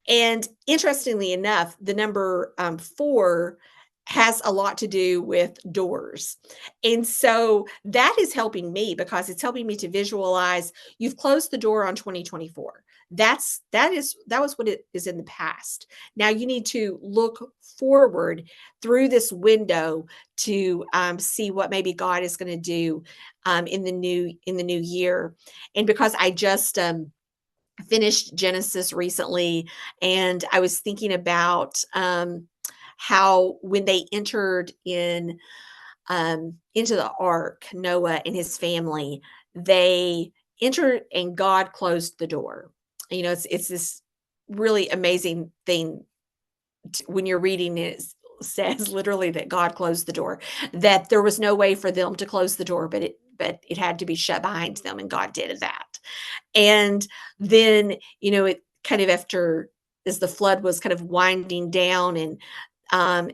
And interestingly enough, the number 4 has a lot to do with doors. And so that is helping me because it's helping me to visualize you've closed the door on 2024. That was what it is in the past. Now you need to look forward through this window to see what maybe God is going to do in the new year. And because I just finished Genesis recently, and I was thinking about how when they entered into the ark, Noah and his family, they entered and God closed the door. You know, it's this really amazing thing when you're reading it. Says literally that God closed the door, that there was no way for them to close the door, but it had to be shut behind them, and God did that. And then, you know, it kind of after as the flood was kind of winding down, and um,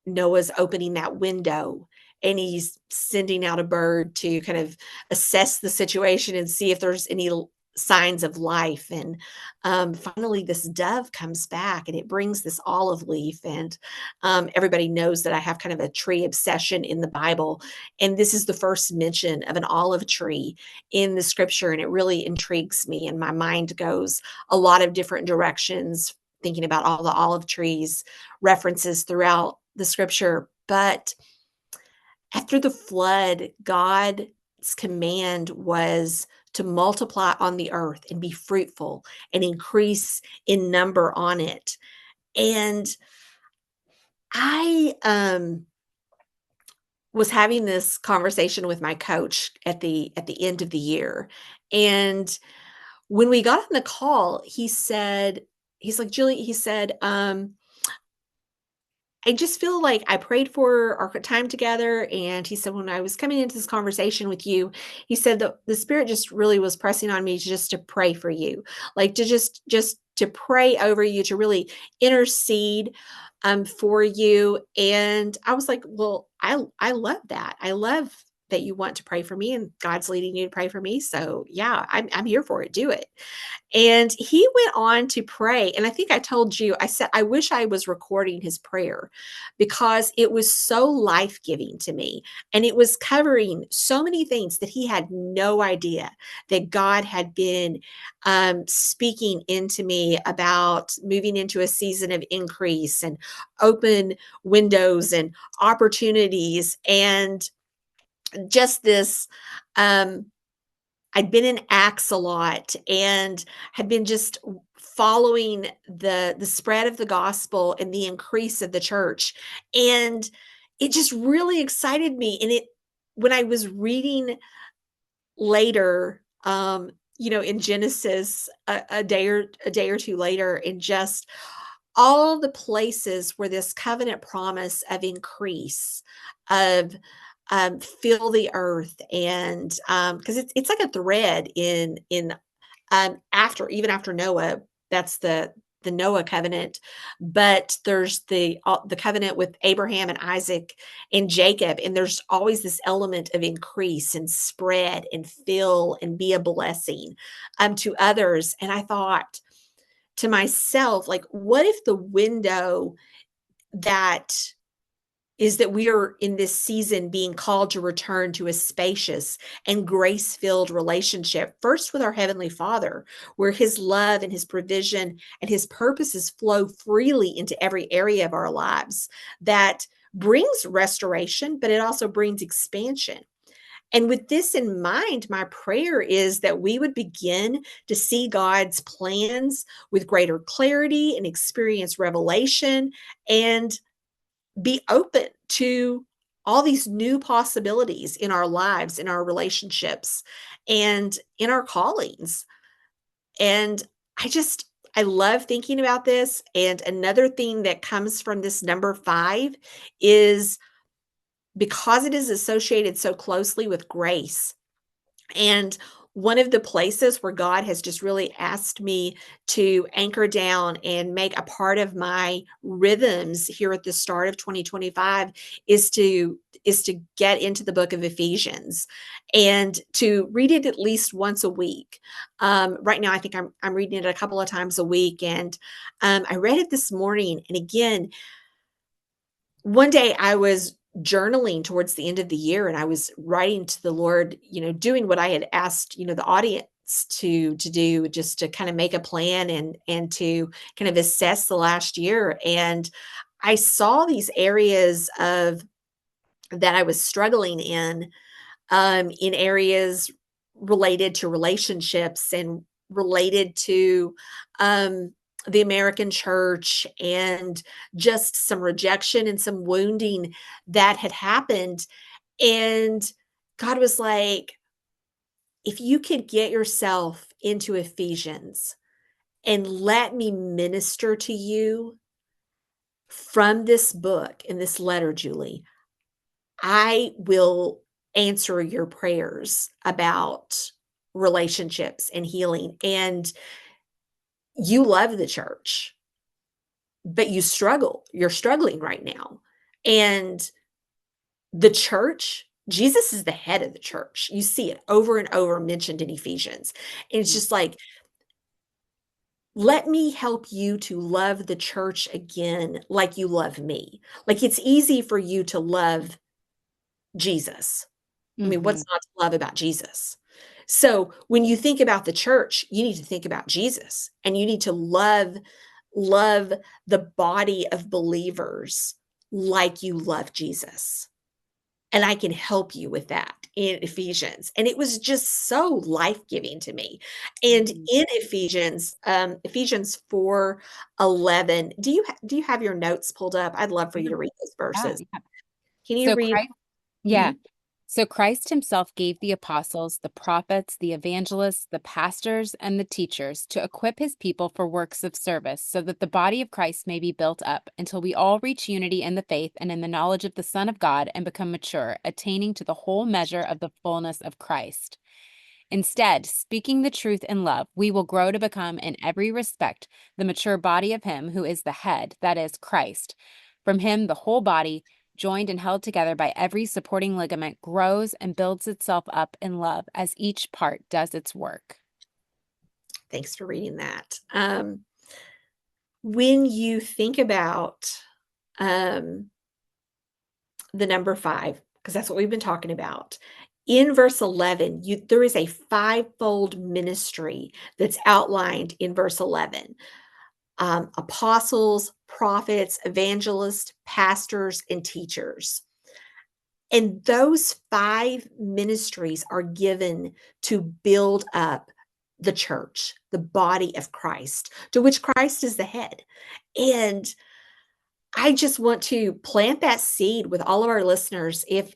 Noah's opening that window and he's sending out a bird to kind of assess the situation and see if there's any signs of life. And finally, this dove comes back and it brings this olive leaf. And everybody knows that I have kind of a tree obsession in the Bible. And this is the first mention of an olive tree in the scripture. And it really intrigues me. And my mind goes a lot of different directions, thinking about all the olive trees references throughout the scripture. But after the flood, God's command was to multiply on the earth and be fruitful and increase in number on it. And I was having this conversation with my coach at the end of the year. And when we got on the call, he's like, Julie, he said, I just feel like I prayed for our time together. And he said, when I was coming into this conversation with you, he said that the Spirit just really was pressing on me just to pray for you, like to just to pray over you, to really intercede for you. And I was like, well, I love that. I love that you want to pray for me and God's leading you to pray for me. So yeah, I'm here for it. Do it. And he went on to pray. And I think I told you, I said, I wish I was recording his prayer because it was so life giving to me. And it was covering so many things that he had no idea that God had been speaking into me about moving into a season of increase and open windows and opportunities and just this um I'd been in Acts a lot and had been just following the spread of the gospel and the increase of the church. And it just really excited me. And it when I was reading later, in Genesis a day or two later, and just all the places where this covenant promise of increase, of fill the earth, and because it's like a thread in after even after Noah, that's the Noah covenant, but there's the covenant with Abraham and Isaac and Jacob, and there's always this element of increase and spread and fill and be a blessing to others. And I thought to myself, like, what if the window that is that we are in this season being called to return to a spacious and grace filled relationship, first with our Heavenly Father, where His love and His provision and His purposes flow freely into every area of our lives, that brings restoration, but it also brings expansion. And with this in mind, my prayer is that we would begin to see God's plans with greater clarity and experience revelation and be open to all these new possibilities in our lives, in our relationships, and in our callings. And I love thinking about this. And another thing that comes from this number 5 is because it is associated so closely with grace. And one of the places where God has just really asked me to anchor down and make a part of my rhythms here at the start of 2025 is to get into the book of Ephesians and to read it at least once a week. Right now, I think I'm reading it a couple of times a week, and I read it this morning. And again, one day I was journaling towards the end of the year, and I was writing to the Lord, doing what I had asked, the audience to do, just to kind of make a plan and to kind of assess the last year. And I saw these areas of that I was struggling in areas related to relationships and related to the American church, and just some rejection and some wounding that had happened. And God was like, if you could get yourself into Ephesians and let me minister to you from this book and this letter, Julie, I will answer your prayers about relationships and healing. And you love the church, but you're struggling right now. And the church, Jesus is the head of the church. You see it over and over mentioned in Ephesians. And it's just like, let me help you to love the church again like you love me. Like, it's easy for you to love Jesus. I mean, Hmm. what's not to love about Jesus? So when you think about the church, you need to think about Jesus, and you need to love the body of believers like you love Jesus. And I can help you with that in Ephesians. And it was just so life-giving to me. And in Ephesians 4:11, do you have your notes pulled up? I'd love for you Yeah. to read those Oh, verses. yeah. Can you So read? Christ, yeah. Mhm. So Christ himself gave the apostles, the prophets, the evangelists, the pastors, and the teachers to equip his people for works of service, so that the body of Christ may be built up until we all reach unity in the faith and in the knowledge of the Son of God and become mature, attaining to the whole measure of the fullness of Christ. Instead, speaking the truth in love, we will grow to become in every respect the mature body of him who is the head, that is Christ. From him, the whole body, joined and held together by every supporting ligament, grows and builds itself up in love as each part does its work. Thanks for reading that. When you think about um, the number 5, because that's what we've been talking about. In verse 11, there is a fivefold ministry that's outlined in verse 11. Apostles, prophets, evangelists, pastors, and teachers. And those 5 ministries are given to build up the church, the body of Christ, to which Christ is the head. And I just want to plant that seed with all of our listeners. If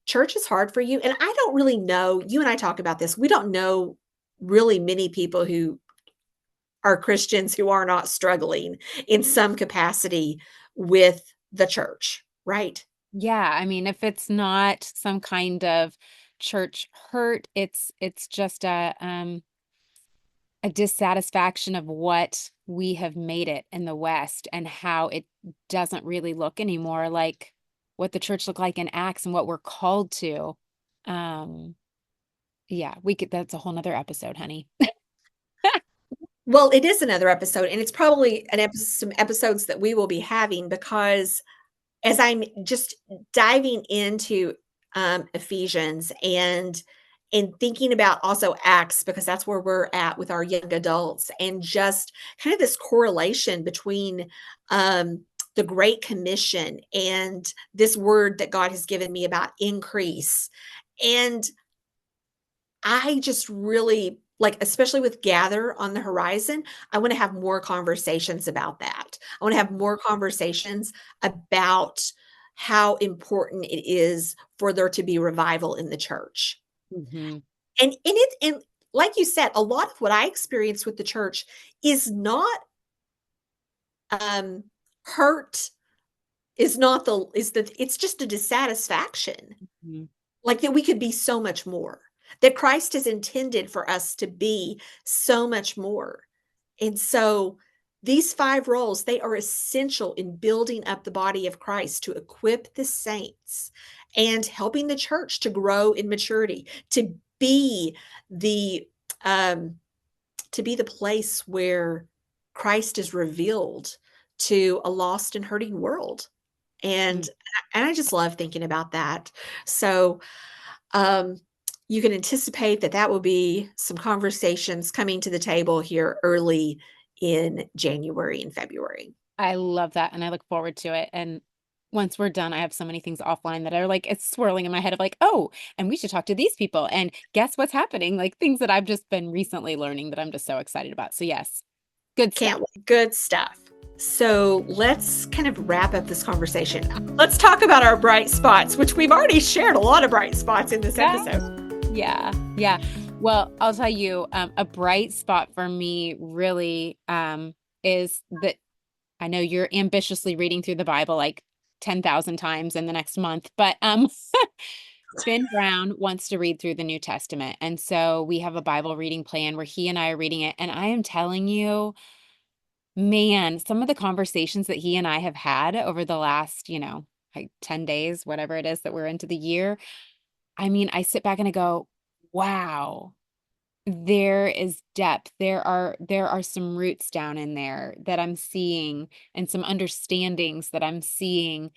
church is hard for you, and I don't really know, you and I talk about this, we don't know really many people who are Christians who are not struggling in some capacity with the church, right? Yeah, I mean, if it's not some kind of church hurt, it's just a dissatisfaction of what we have made it in the West and how it doesn't really look anymore like what the church looked like in Acts and what we're called to. Um, yeah, we could, that's a whole nother episode, honey. Well, it is another episode, and it's probably some episodes that we will be having because as I'm just diving into Ephesians and thinking about also Acts, because that's where we're at with our young adults, and just kind of this correlation between the Great Commission and this word that God has given me about increase. And I just really like, especially with Gather on the horizon, I want to have more conversations about that. I want to have more conversations about how important it is for there to be revival in the church. Hmm. And like you said, a lot of what I experience with the church is not hurt, is not the is that it's just a dissatisfaction. Hmm. Like that we could be so much more, that Christ has intended for us to be so much more. And so these 5 roles, they are essential in building up the body of Christ to equip the saints and helping the church to grow in maturity, be the um, to be the place where Christ is revealed to a lost and hurting world. And I just love thinking about that. So um, you can anticipate that that will be some conversations coming to the table here early in January and February. I love that, and I look forward to it, and once we're done, I have so many things offline that are, like, it's swirling in my head of, like, "Oh, and we should talk to these people, and guess what's happening?" Like, things that I've just been recently learning that I'm just so excited about, so yes, good stuff. Can't wait. Good stuff. So let's kind of wrap up this conversation. Let's talk about our bright spots, which we've already shared a lot of bright spots in this Yeah. episode. Yeah, yeah. Well, I'll tell you, a bright spot for me really, is that I know you're ambitiously reading through the Bible, like, 10,000 times in the next month, but, Finn Brown wants to read through the New Testament, and so we have a Bible reading plan where he and I are reading it, and I am telling you, man, some of the conversations that he and I have had over the last, like 10 days, whatever it is that we're into the year, I mean, I sit back and I go, "Wow." There is depth. There are some roots down in there that I'm seeing and some understandings that I'm seeing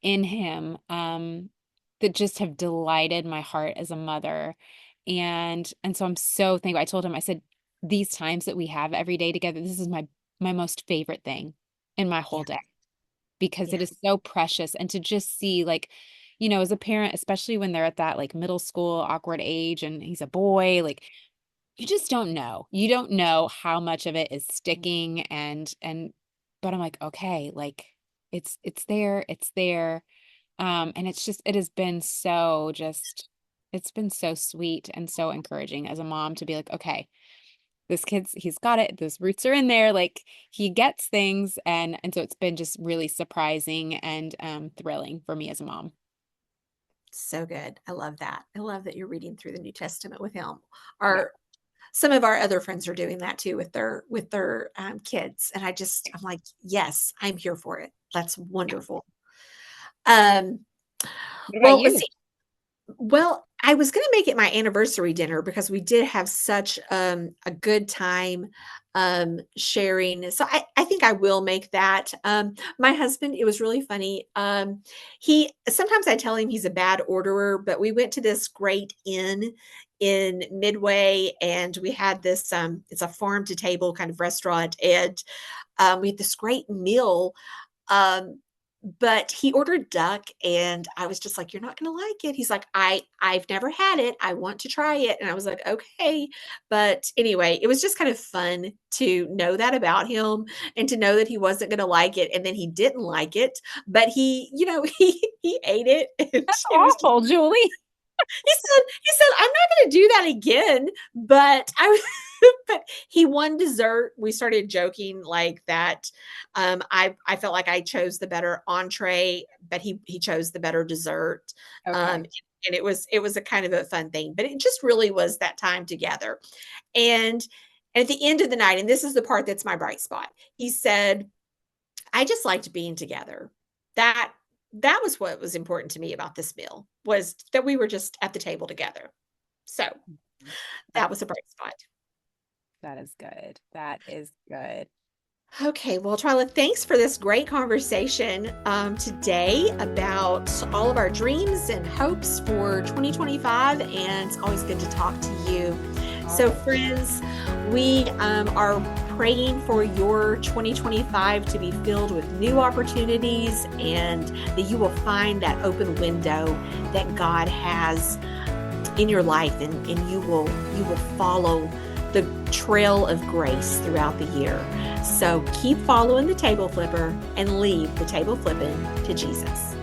in him, that just have delighted my heart as a mother. And so I'm so thankful. I told him, I said, these times that we have every day together, this is my most favorite thing in my Yeah. whole day because it Yeah. is so precious. And to just see like, as a parent, especially when they're at that like middle school awkward age and he's a boy, like you just don't know. You don't know how much of it is sticking and but I'm like, okay, like it's there, it's there. And it's just it has been so just it's been so sweet and so encouraging as a mom to be like, okay, this kid's he's got it. Those roots are in there. Like he gets things and so it's been just really surprising and thrilling for me as a mom. So good. I love that. I love that you're reading through the New Testament with him. Yeah. Our Some of our other friends are doing that too with their kids, and I'm like, yes, I'm here for it. That's wonderful. Um, What about Well, you? I was gonna make it my anniversary dinner because we did have such, a good time, sharing, so I think I will make that. My husband, it was really funny, he sometimes I tell him he's a bad orderer, but we went to this great inn in Midway, and we had this, it's a farm to table kind of restaurant, and, we had this great meal, um, but he ordered duck, and I was just like, "You're not gonna like it." He's like, I've never had it. I want to try it." And I was like, "Okay." But anyway, it was just kind of fun to know that about him and to know that he wasn't gonna like it, and then he didn't like it, but he ate it, and That's it was awful, Julie. he said, "I'm not gonna do that again," but I but he won dessert. We started joking like that. I felt like I chose the better entree, but he chose the better dessert. Okay. And it was a kind of a fun thing, but it just really was that time together. And at the end of the night, and this is the part that's my bright spot, he said, "I just liked being together." That that was what was important to me about this meal, was that we were just at the table together. So, that That's was a bright spot. that is good. That is good. Okay, well, Twyla, thanks for this great conversation today about all of our dreams and hopes for 2025, and it's always good to talk to you. So, friends, we are praying for your 2025 to be filled with new opportunities, and that you will find that open window that God has in your life, and you will follow the trail of grace throughout the year. So keep following the table flipper and leave the table flipping to Jesus.